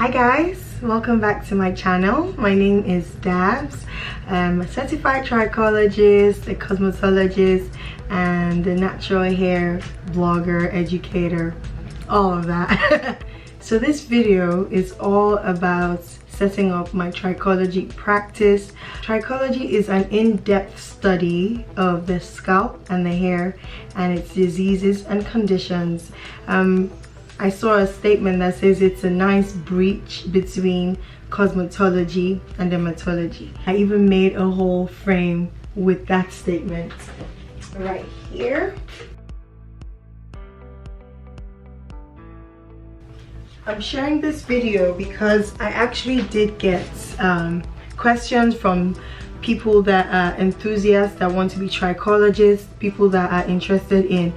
Hi guys, welcome back to my channel. My name is Dabs. I'm a certified trichologist, a cosmetologist, and a natural hair blogger, educator, all of that. So this video is all about setting up my trichology practice. Trichology is an in-depth study of the scalp and the hair and its diseases and conditions. I saw a statement that says it's a nice bridge between cosmetology and dermatology. I even made a whole frame with that statement right here. I'm sharing this video because I actually did get questions from people that are enthusiasts that want to be trichologists, people that are interested in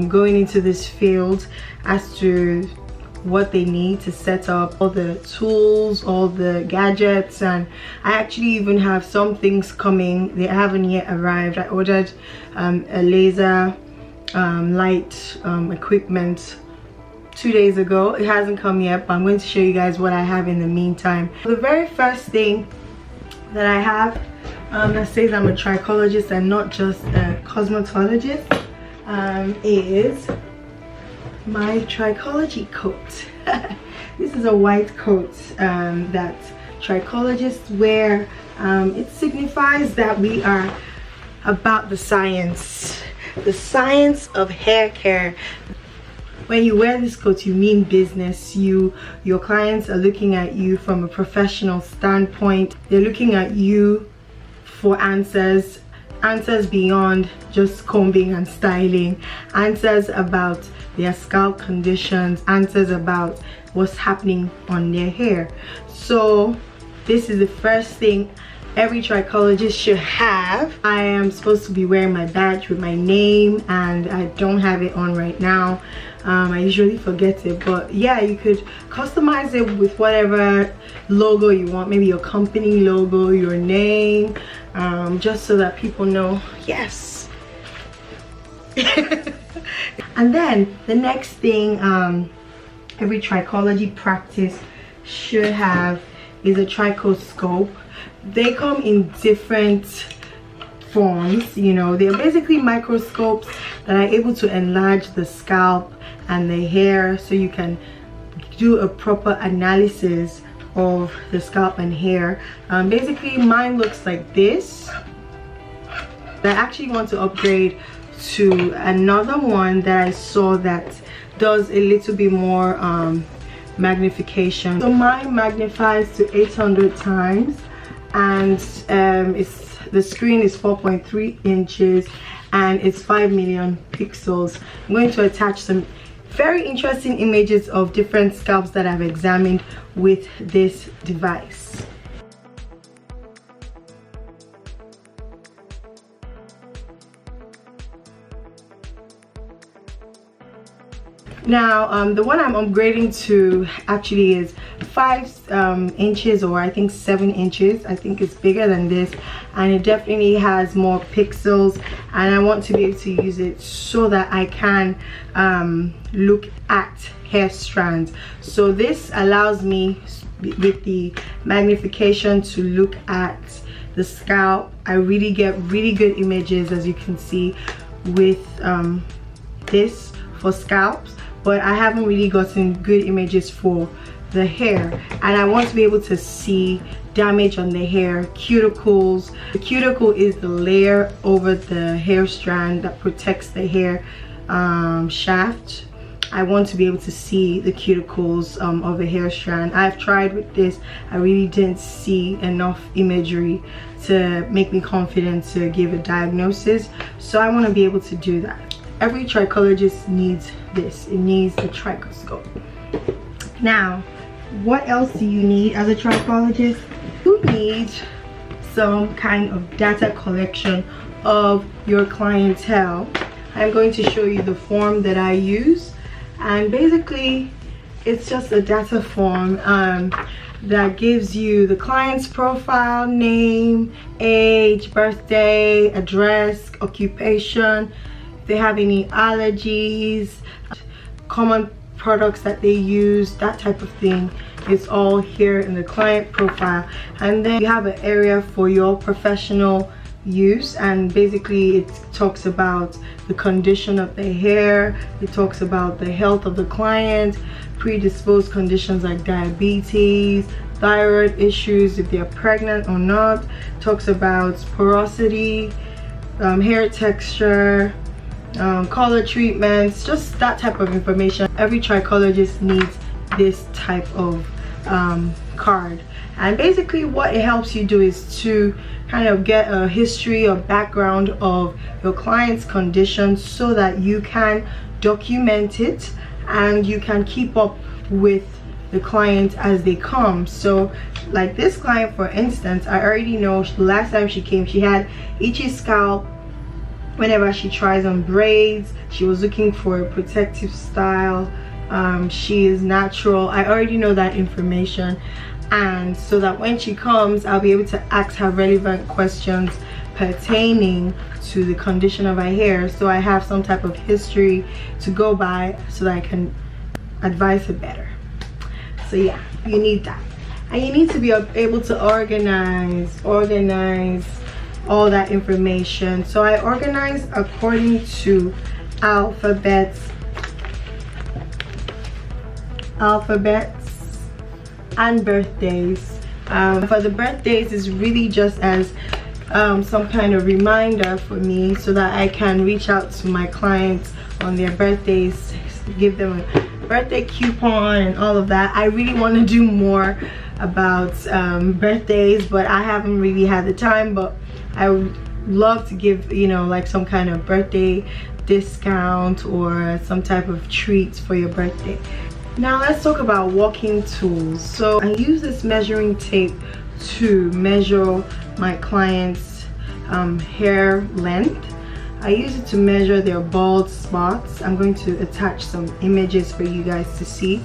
going into this field, as to what they need to set up, all the tools, all the gadgets. And I actually even have some things coming. They haven't yet arrived. I ordered a laser light equipment 2 days ago. It hasn't come yet, but I'm going to show you guys what I have in the meantime. The very first thing that I have that says I'm a trichologist and not just a cosmetologist is my trichology coat. This is a white coat that trichologists wear. It signifies that we are about the science of hair care. When you wear this coat, you mean business. Your clients are looking at you from a professional standpoint. They're looking at you for answers beyond just combing and styling, answers about their scalp conditions, answers about what's happening on their hair. So this is the first thing every trichologist should have. I am supposed to be wearing my badge with my name, and I don't have it on right now. I usually forget it, but yeah, you could customize it with whatever logo you want, maybe your company logo, your name, just so that people know, yes. And then the next thing every trichology practice should have is a trichoscope. They come in different forms, you know. They're basically microscopes that are able to enlarge the scalp and the hair, so you can do a proper analysis of the scalp and hair. Basically mine looks like this. I actually want to upgrade to another one that I saw that does a little bit more magnification. So mine magnifies to 800 times, and the screen is 4.3 inches and it's 5 million pixels. I'm going to attach some very interesting images of different scalps that I've examined with this device. Now the one I'm upgrading to actually is 5 inches, or I think 7 inches. I think it's bigger than this, and it definitely has more pixels, and I want to be able to use it so that I can look at hair strands. So this allows me, with the magnification, to look at the scalp. I really get really good images, as you can see, with this for scalps, but I haven't really gotten good images for the hair, and I want to be able to see damage on the hair, cuticles. The cuticle is the layer over the hair strand that protects the hair shaft. I want to be able to see the cuticles of a hair strand. I've tried with this. I really didn't see enough imagery to make me confident to give a diagnosis, so I want to be able to do that. Every trichologist needs this. It needs a trichoscope. Now, what else do you need as a trichologist? You need some kind of data collection of your clientele. I'm going to show you the form that I use, and basically it's just a data form that gives you the client's profile, name, age, birthday, address, occupation, if they have any allergies, common products that they use, that type of thing. It's all here in the client profile, and then you have an area for your professional use, and basically it talks about the condition of the hair, it talks about the health of the client, predisposed conditions like diabetes, thyroid issues, if they're pregnant or not, talks about porosity, hair texture, color treatments, just that type of information. Every trichologist needs this type of card, and basically what it helps you do is to kind of get a history or background of your client's condition so that you can document it and you can keep up with the client as they come. So like this client, for instance, I already know the last time she came, she had itchy scalp. Whenever she tries on braids, she was looking for a protective style. She is natural. I already know that information, and so that when she comes, I'll be able to ask her relevant questions pertaining to the condition of her hair, so I have some type of history to go by so that I can advise her better. So yeah, you need that, and you need to be able to organize all that information. So I organize according to alphabets and birthdays. For the birthdays, is really just as some kind of reminder for me so that I can reach out to my clients on their birthdays, give them a birthday coupon and all of that. I really want to do more about birthdays, but I haven't really had the time. But I would love to give, you know, like some kind of birthday discount or some type of treats for your birthday. Now let's talk about walking tools. So I use this measuring tape to measure my client's hair length. I use it to measure their bald spots. I'm going to attach some images for you guys to see.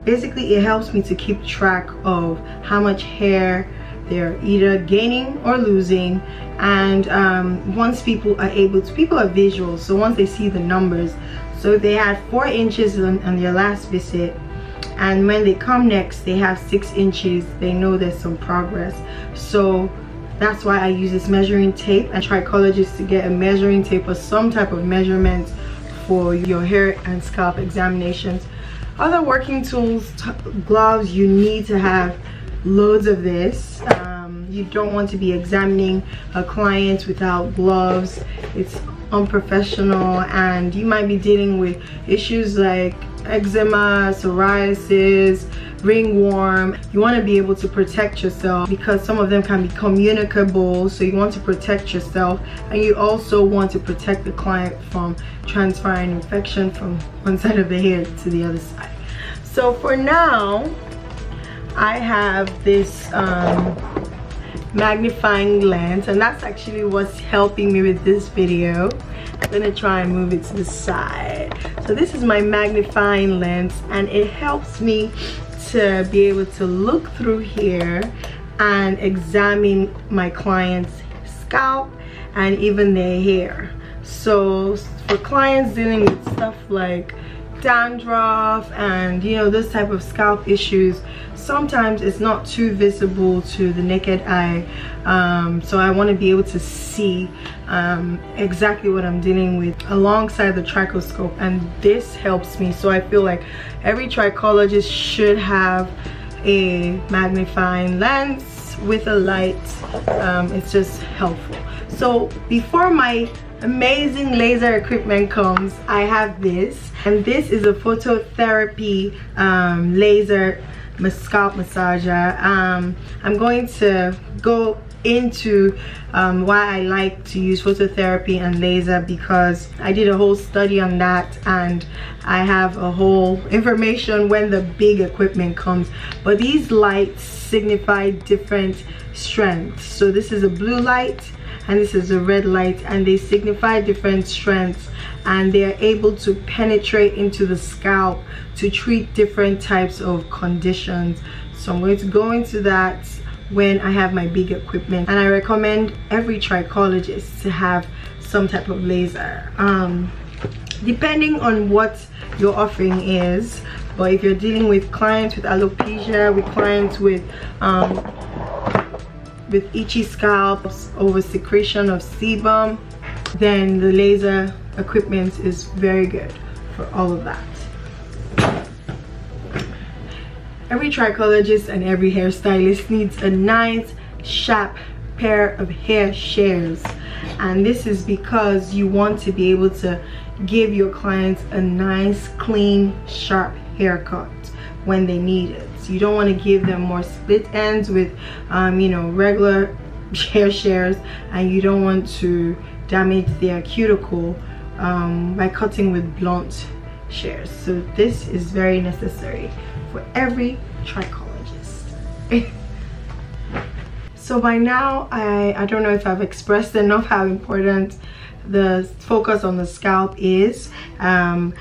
Basically, it helps me to keep track of how much hair they're either gaining or losing, and once people are visual, so once they see the numbers, so if they had 4 inches on their last visit, and when they come next they have 6 inches, they know there's some progress. So that's why I use this measuring tape, and trichologists to get a measuring tape or some type of measurements for your hair and scalp examinations. Other working tools, gloves, you need to have loads of this. You don't want to be examining a client without gloves. It's unprofessional, and you might be dealing with issues like eczema, psoriasis, ringworm. You want to be able to protect yourself because some of them can be communicable, so you want to protect yourself, and you also want to protect the client from transferring infection from one side of the hair to the other side. So for now, I have this magnifying lens, and that's actually what's helping me with this video. I'm gonna try and move it to the side. So this is my magnifying lens, and it helps me to be able to look through here and examine my client's scalp and even their hair. So for clients dealing with stuff like dandruff and, you know, this type of scalp issues, sometimes it's not too visible to the naked eye, so I want to be able to see exactly what I'm dealing with alongside the trichoscope, and this helps me. So I feel like every trichologist should have a magnifying lens with a light. It's just helpful. So before my amazing laser equipment comes, I have this, and this is a phototherapy laser scalp massager. I'm going to go into why I like to use phototherapy and laser, because I did a whole study on that, and I have a whole information when the big equipment comes. But these lights signify different strengths. So this is a blue light and this is a red light, and they signify different strengths, and they are able to penetrate into the scalp to treat different types of conditions. So I'm going to go into that when I have my big equipment, and I recommend every trichologist to have some type of laser, depending on what your offering is. But if you're dealing with clients with alopecia, with clients with itchy scalps, over secretion of sebum, then the laser equipment is very good for all of that. Every trichologist and every hairstylist needs a nice sharp pair of hair shears, and this is because you want to be able to give your clients a nice clean sharp haircut when they need it. So you don't want to give them more split ends with you know, regular hair shears, and you don't want to damage their cuticle by cutting with blunt shears. So this is very necessary for every trichologist. So by now, I don't know if I've expressed enough how important the focus on the scalp is, and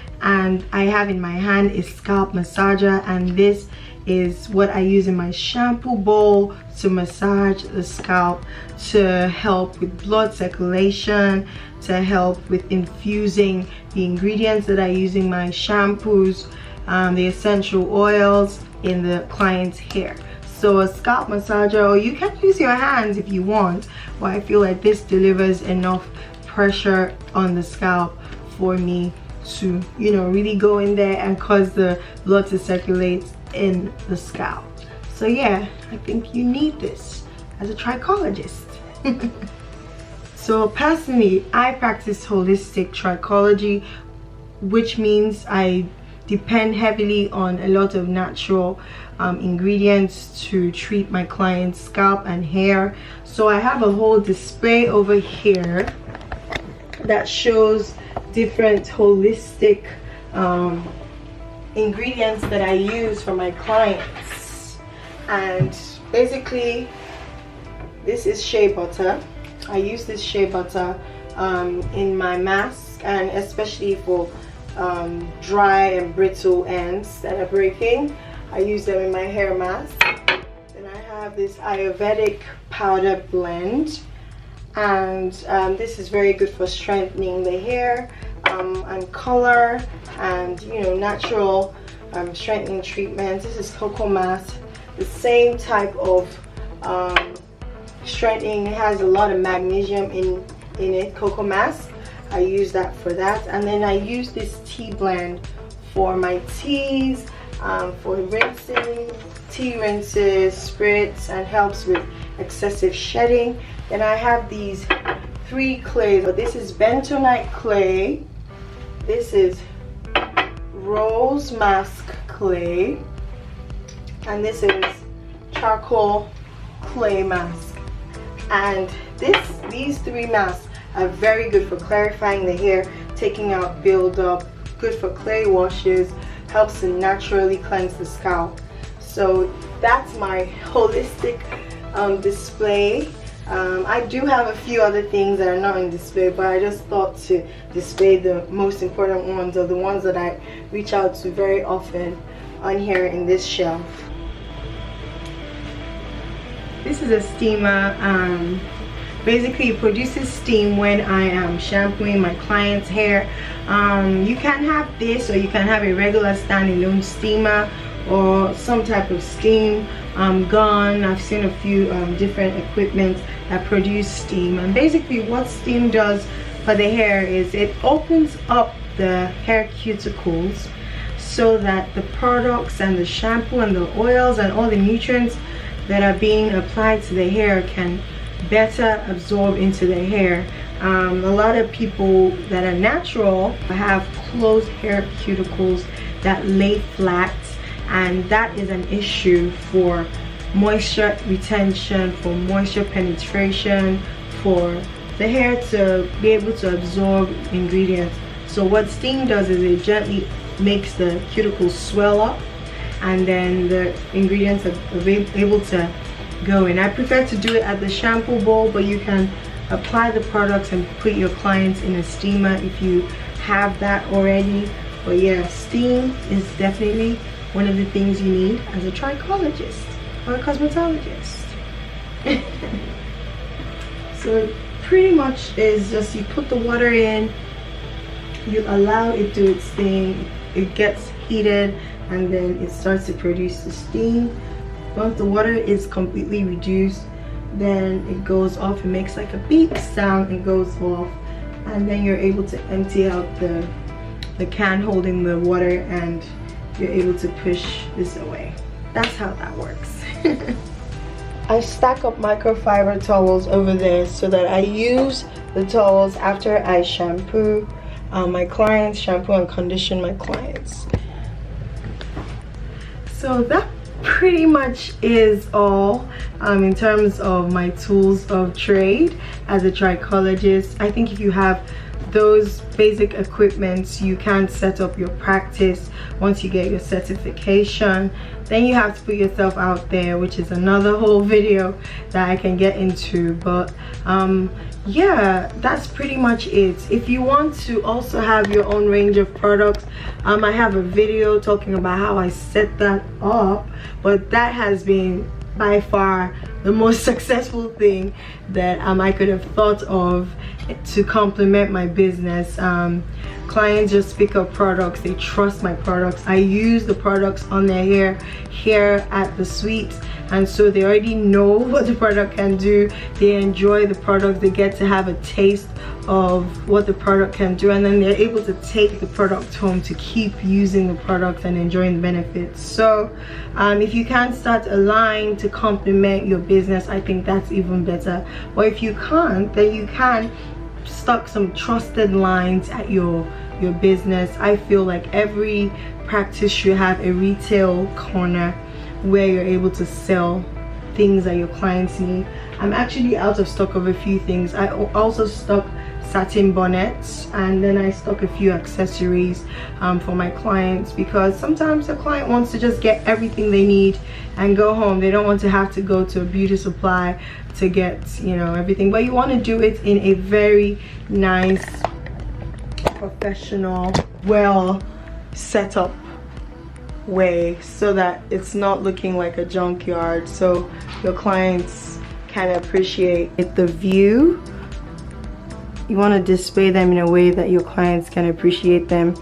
I have in my hand a scalp massager, and this is what I use in my shampoo bowl to massage the scalp, to help with blood circulation, to help with infusing the ingredients that I use in my shampoos, the essential oils in the client's hair. So a scalp massager, or you can use your hands if you want, but I feel like this delivers enough pressure on the scalp for me to, you know, really go in there and cause the blood to circulate in the scalp. So yeah, I think you need this as a trichologist. So personally, I practice holistic trichology, which means I depend heavily on a lot of natural ingredients to treat my client's scalp and hair. So I have a whole display over here that shows different holistic ingredients that I use for my clients. And basically, this is shea butter. I use this shea butter in my mask, and especially for dry and brittle ends that are breaking, I use them in my hair mask. Then I have this Ayurvedic powder blend, and this is very good for strengthening the hair and color, and, you know, natural strengthening treatments. This is cocoa mask, the same type of strengthening. It has a lot of magnesium in it, cocoa mask. I use that for that. And then I use this tea blend for my teas, for rinsing, tea rinses, spritz, and helps with excessive shedding. Then I have these 3 clays. This is bentonite clay, this is rose mask clay, and this is charcoal clay mask. And these 3 masks are very good for clarifying the hair, taking out buildup, good for clay washes, helps to naturally cleanse the scalp. So that's my holistic display. I do have a few other things that are not in display, but I just thought to display the most important ones, or the ones that I reach out to very often on here in this shelf. This is a steamer. Basically it produces steam when I am shampooing my client's hair. You can have this, or you can have a regular standalone steamer, or some type of steam gun. I've seen a few different equipment that produce steam, and basically what steam does for the hair is it opens up the hair cuticles so that the products and the shampoo and the oils and all the nutrients that are being applied to the hair can better absorb into the hair. A lot of people that are natural have closed hair cuticles that lay flat, and that is an issue for moisture retention, for moisture penetration, for the hair to be able to absorb ingredients. So what steam does is it gently makes the cuticles swell up, and then the ingredients are able to go in. I prefer to do it at the shampoo bowl, but you can apply the products and put your clients in a steamer if you have that already. But yeah, steam is definitely one of the things you need as a trichologist or a cosmetologist. So pretty much is just you put the water in, you allow it to do its thing, it gets heated, and then it starts to produce the steam. Once the water is completely reduced, then it goes off. It makes like a beep sound and goes off, and then you're able to empty out the can holding the water, and you're able to push this away. That's how that works. I stack up microfiber towels over there so that I use the towels after I shampoo my clients, shampoo and condition my clients. So that pretty much is all in terms of my tools of trade as a trichologist. I think if you have those basic equipments, you can set up your practice. Once you get your certification, then you have to put yourself out there, which is another whole video that I can get into. But yeah, that's pretty much it. If you want to also have your own range of products, I have a video talking about how I set that up, but that has been by far the most successful thing that I could have thought of to complement my business. Clients just pick up products, they trust my products. I use the products on their hair here at the suite, and so they already know what the product can do. They enjoy the product, they get to have a taste of what the product can do, and then they're able to take the product home to keep using the product and enjoying the benefits. So if you can start a line to complement your business, I think that's even better. Or if you can't, then you can stock some trusted lines at your business. I feel like every practice should have a retail corner where you're able to sell things that your clients need. I'm actually out of stock of a few things. I also stock satin bonnets, and then I stock a few accessories for my clients, because sometimes the client wants to just get everything they need and go home. They don't want to have to go to a beauty supply to get, you know, everything, but you want to do it in a very nice, professional, well set up way, so that it's not looking like a junkyard, so your clients can appreciate the view. You want to display them in a way that your clients can appreciate them.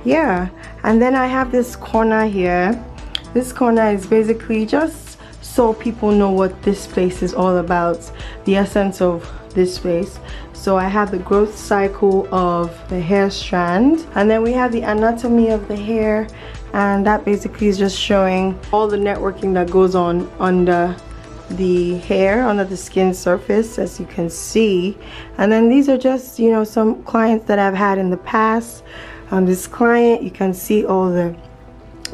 Yeah, and then I have this corner here. This corner is basically just so people know what this place is all about, the essence of this place. So I have the growth cycle of the hair strand, and then we have the anatomy of the hair, and that basically is just showing all the networking that goes on under the hair, under the skin surface, as you can see. And then these are just, you know, some clients that I've had in the past. This client, you can see all the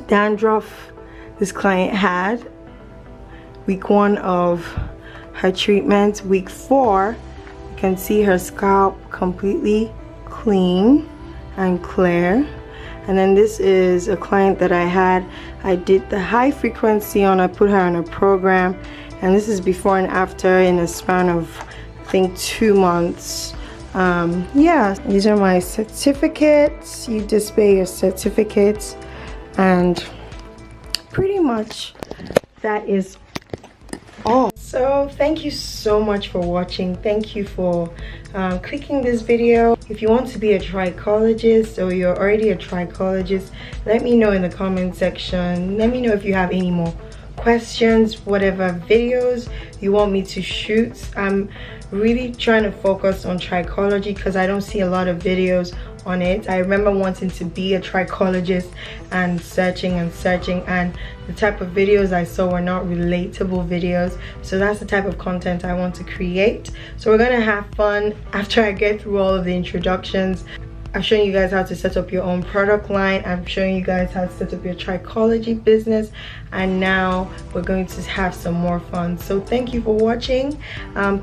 dandruff this client had. Week 1 of her treatment. Week 4, you can see her scalp completely clean and clear. And then this is a client that I had. I did the high frequency on, I put her on a program, and this is before and after in a span of, I think, 2 months. Yeah, these are my certificates. You display your certificates, and pretty much that is all. So thank you so much for watching. Thank you for clicking this video. If you want to be a trichologist, or you're already a trichologist, let me know in the comment section. Let me know if you have any more questions, whatever videos you want me to shoot. I'm really trying to focus on trichology because I don't see a lot of videos on it. I remember wanting to be a trichologist and searching, and the type of videos I saw were not relatable videos. So that's the type of content I want to create. So we're gonna have fun after I get through all of the introductions. I've shown you guys how to set up your own product line. I'm showing you guys how to set up your trichology business, and now we're going to have some more fun. So thank you for watching.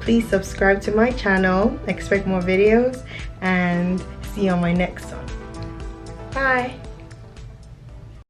Please subscribe to my channel, expect more videos, and see you on my next one. Bye.